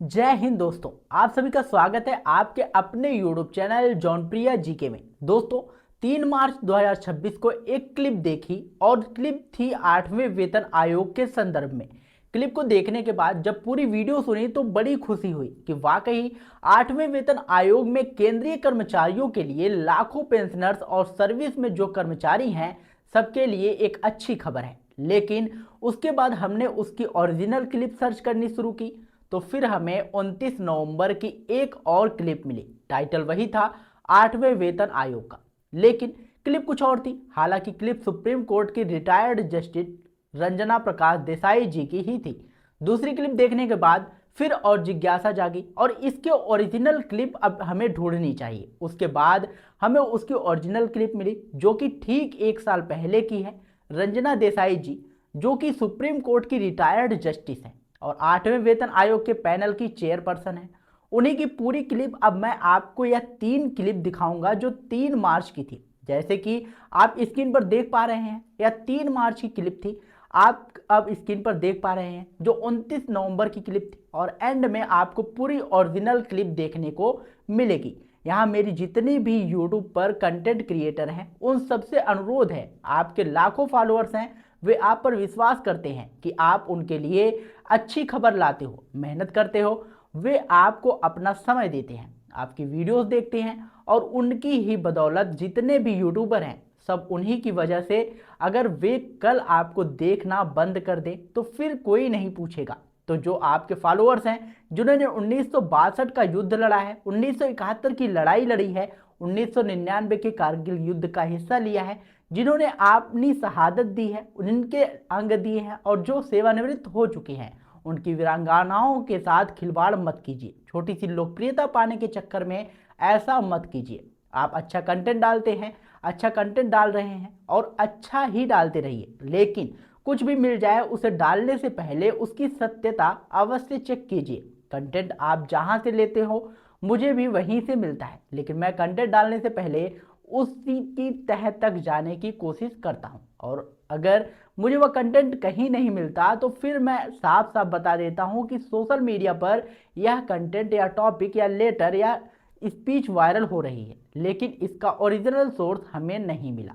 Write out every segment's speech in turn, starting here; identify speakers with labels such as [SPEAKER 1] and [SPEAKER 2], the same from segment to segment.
[SPEAKER 1] जय हिंद दोस्तों, आप सभी का स्वागत है आपके अपने यूट्यूब चैनल जॉनप्रिया जीके में। दोस्तों, 3 मार्च 2026 को एक क्लिप देखी और क्लिप थी 8वें वेतन आयोग के संदर्भ में। क्लिप को देखने के बाद जब पूरी वीडियो सुनी तो बड़ी खुशी हुई कि वाकई 8वें वेतन आयोग में केंद्रीय कर्मचारियों के लिए लाखों पेंशनर्स और सर्विस में जो कर्मचारी हैं सबके लिए एक अच्छी खबर है। लेकिन उसके बाद हमने उसकी ओरिजिनल क्लिप सर्च करनी शुरू की तो फिर हमें 29 नवंबर की एक और क्लिप मिली। टाइटल वही था, 8वें वेतन आयोग का, लेकिन क्लिप कुछ और थी। हालांकि क्लिप सुप्रीम कोर्ट की रिटायर्ड जस्टिस रंजना प्रकाश देसाई जी की ही थी। दूसरी क्लिप देखने के बाद फिर और जिज्ञासा जागी और इसके ओरिजिनल क्लिप अब हमें ढूंढनी चाहिए। उसके बाद हमें उसकी ओरिजिनल क्लिप मिली जो कि ठीक 1 साल पहले की है। रंजना देसाई जी जो कि सुप्रीम कोर्ट की रिटायर्ड जस्टिस है और 8वें वेतन आयोग के पैनल की चेयरपर्सन है। उन्हीं की पूरी क्लिप अब मैं आपको यह 3 क्लिप दिखाऊंगा जो 3 मार्च की थी। जैसे कि आप स्क्रीन पर देख पा रहे हैं, यह 3 मार्च की क्लिप थी। आप अब स्क्रीन पर देख पा रहे हैं जो 29 नवंबर की क्लिप थी और एंड में आपको पूरी ओरिजिनल क्लिप देखने को मिलेगी। यहाँ मेरी जितनी भी यूट्यूब पर कंटेंट क्रिएटर हैं उन सबसे अनुरोध है, आपके लाखों फॉलोअर्स हैं, वे आप पर विश्वास करते हैं कि आप उनके लिए अच्छी खबर लाते हो, मेहनत करते हो। वे आपको अपना समय देते हैं, आपकी वीडियोस देखते हैं और उनकी ही बदौलत जितने भी यूट्यूबर हैं सब उन्हीं की वजह से अगर वे कल आपको देखना बंद कर दें तो फिर कोई नहीं पूछेगा। तो जो आपके फॉलोअर्स हैं जिन्होंने 1962 का युद्ध लड़ा है, 1971 की लड़ाई लड़ी है, 1999 के कारगिल युद्ध का हिस्सा लिया है, जिन्होंने अपनी शहादत दी है, उनके अंग दिए हैं और जो सेवानिवृत्त हो चुके हैं, उनकी वीरांगनाओं के साथ खिलवाड़ मत कीजिए। छोटी सी लोकप्रियता पाने के चक्कर में ऐसा मत कीजिए। आप अच्छा कंटेंट डालते हैं, अच्छा कंटेंट डाल रहे हैं और अच्छा ही डालते रहिए, लेकिन कुछ भी मिल जाए उसे डालने से पहले उसकी सत्यता अवश्य चेक कीजिए। कंटेंट आप जहां से लेते हो मुझे भी वहीं से मिलता है, लेकिन मैं कंटेंट डालने से पहले उसी की तह तक जाने की कोशिश करता हूं और अगर मुझे वह कंटेंट कहीं नहीं मिलता तो फिर मैं साफ साफ बता देता हूं कि सोशल मीडिया पर यह कंटेंट या टॉपिक या लेटर या स्पीच वायरल हो रही है, लेकिन इसका ओरिजिनल सोर्स हमें नहीं मिला,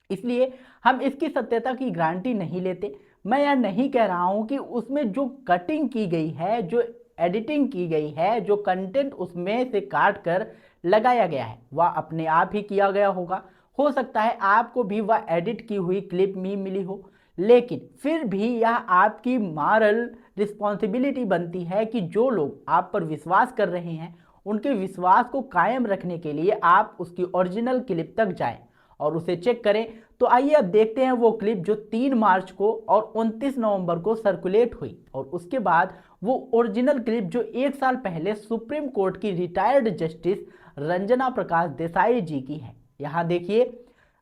[SPEAKER 1] इसलिए हम इसकी सत्यता की गारंटी नहीं लेते। मैं यह नहीं कह रहा हूं कि उसमें जो कटिंग की गई है, जो एडिटिंग की गई है, जो कंटेंट उसमें से काट कर लगाया गया है वह अपने आप ही किया गया होगा। हो सकता है आपको भी वह एडिट की हुई क्लिप में मिली हो, लेकिन फिर भी यह आपकी मॉरल रिस्पॉन्सिबिलिटी बनती है कि जो लोग आप पर विश्वास कर रहे हैं उनके विश्वास को कायम रखने के लिए आप उसकी ओरिजिनल क्लिप तक जाएं और उसे चेक करें। तो आइए अब देखते हैं वो क्लिप जो 3 मार्च को और 29 नवंबर को सर्कुलेट हुई और उसके बाद वो ओरिजिनल क्लिप जो 1 साल पहले सुप्रीम कोर्ट की रिटायर्ड जस्टिस रंजना प्रकाश देसाई जी की है। यहाँ देखिए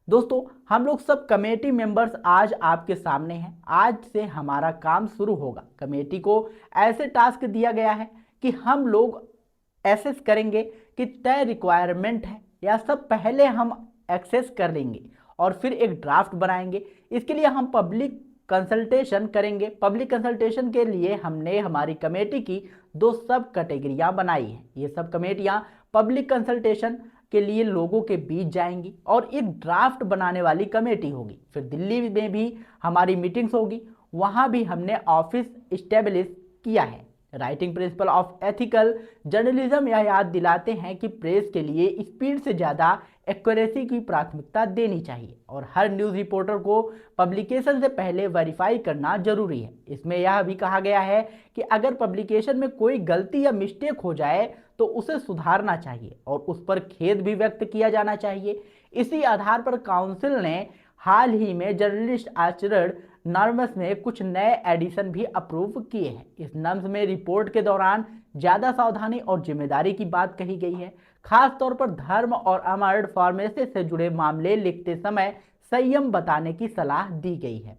[SPEAKER 1] दोस्तों, हम लोग सब कमेटी मेंबर्स आज आपके सामने हैं। आज से हमारा काम शुरू होगा। कमेटी को ऐसे टास्क दिया गया है कि हम लोग एसेस करेंगे कि तय रिक्वायरमेंट है या सब पहले हम एक्सेस कर लेंगे और फिर एक ड्राफ्ट बनाएंगे। इसके लिए हम पब्लिक कंसल्टेशन करेंगे। पब्लिक कंसल्टेशन के लिए हमने हमारी कमेटी की 2 सब कैटेगरियां बनाई हैं। ये सब कमेटियां पब्लिक कंसल्टेशन के लिए लोगों के बीच जाएंगी और एक ड्राफ्ट बनाने वाली कमेटी होगी। फिर दिल्ली में भी हमारी मीटिंग्स होगी, वहां भी हमने ऑफिस इस्टेब्लिश किया है। Writing principle of ethical journalism यह याद दिलाते हैं कि प्रेस के लिए स्पीड से ज़्यादा एक्यूरेसी की प्राथमिकता देनी चाहिए और हर न्यूज़ रिपोर्टर को पब्लिकेशन से पहले वेरीफाई करना जरूरी है। इसमें यह भी कहा गया है कि अगर पब्लिकेशन में कोई गलती या मिस्टेक हो जाए तो उसे सुधारना चाहिए और उस पर खेद भी व्यक्त किया जाना चाहिए। इसी आधार पर काउंसिल ने हाल ही में जर्नलिस्ट आचरण नॉर्म्स में कुछ नए एडिशन भी अप्रूव किए हैं। इस नॉर्म्स में रिपोर्ट के दौरान ज़्यादा सावधानी और जिम्मेदारी की बात कही गई है। खास तौर पर धर्म और अमर्ड फार्मेसी से जुड़े मामले लिखते समय संयम बताने की सलाह दी गई है।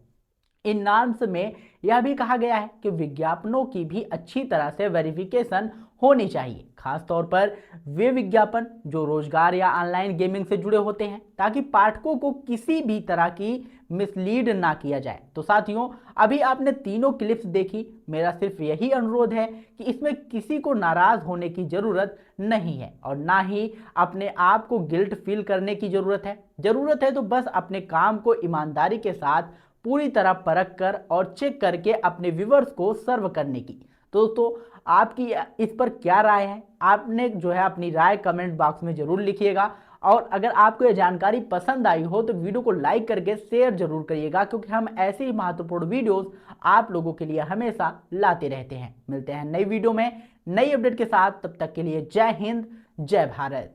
[SPEAKER 1] इन नॉर्म्स में यह भी कहा गया है कि विज्ञापनों की भी अच्छी तरह से वेरिफिकेशन होनी चाहिए, खासतौर पर वे विज्ञापन जो रोजगार या ऑनलाइन गेमिंग से जुड़े होते हैं, ताकि पाठकों को किसी भी तरह की मिसलीड ना किया जाए। तो साथियों, अभी आपने तीनों क्लिप्स देखी। मेरा सिर्फ यही अनुरोध है कि इसमें किसी को नाराज होने की जरूरत नहीं है और ना ही अपने आप को गिल्ट फील करने की जरूरत है तो बस अपने काम को ईमानदारी के साथ पूरी तरह परख कर और चेक करके अपने व्यूवर्स को सर्व करने की। तो दोस्तों, आपकी इस पर क्या राय है? आपने जो है अपनी राय कमेंट बॉक्स में जरूर लिखिएगा। और अगर आपको यह जानकारी पसंद आई हो तो वीडियो को लाइक करके शेयर जरूर करिएगा, क्योंकि हम ऐसे ही महत्वपूर्ण वीडियोस आप लोगों के लिए हमेशा लाते रहते हैं। मिलते हैं नई वीडियो में नई अपडेट के साथ, तब तक के लिए जय हिंद, जय भारत।